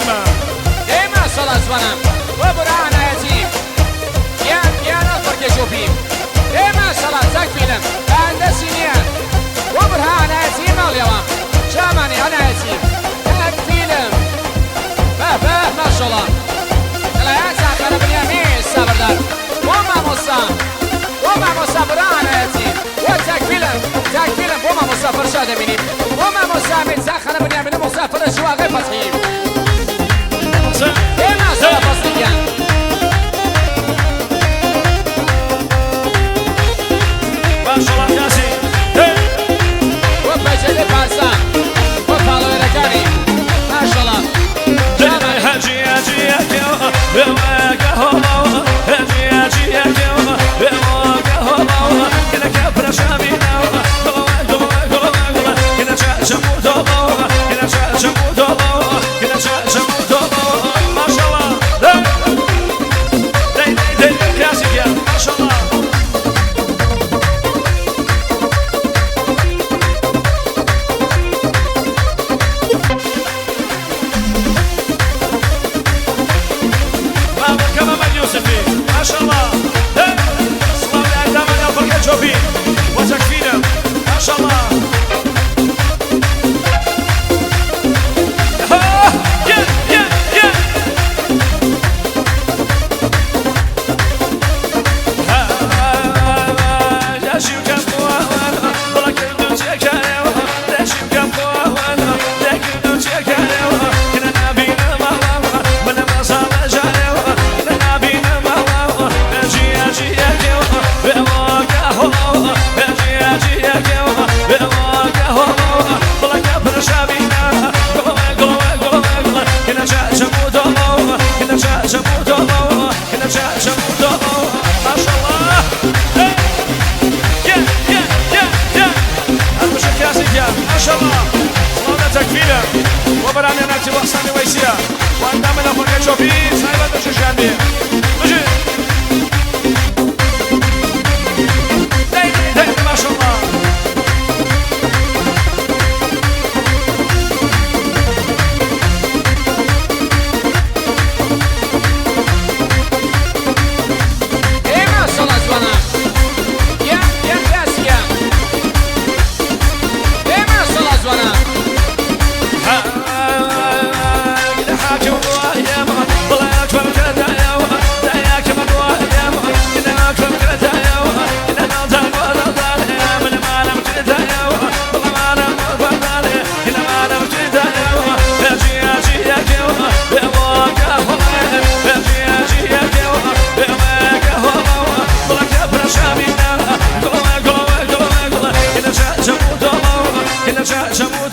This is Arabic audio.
ما دايما صلاة زوانم وبرانا يتيم يانا فرق شوفيم دايما صلاة تكفيلم عند سنين وبرانا يتيم اليوم شاماني أنا يتيم تكفيلم باه ما شاء الله الآيات آخر بنيامين السابردار وما موسى برانا يتيم وتكفيلم وما موسى فرشاد مني وما موسى من زاخر بنيامين موسى فرشوا غير فتحيم دايما صلاة فصلية ما شاء الله ياسين وبجلي بارسا وفالو يركاني ما شاء الله هجي هجي ما شاء الله صلاة الأعدام يا فرقة جوبي وتكفينا ما شاء الله ما شاء الله صلاة تكفينا وبراني ناتي وحساني ويسيا وعندما نفرق شوفي سايبا تشجعني نجي ما شاء الله دايما صلاة زوانم يا كاسيا دايما صلاة زوانم حاكم وايام والله اكبر كذا يا يا كمان وايام انا اكبر كذا يا انا ضل ولا ضل من ما انا كذا يا والله ما انا ضل انا ما انا كذا يا اجي يا كيو يا واقع اجي يا كيو يا واقع والله كبر شامينا قول انا جا جمود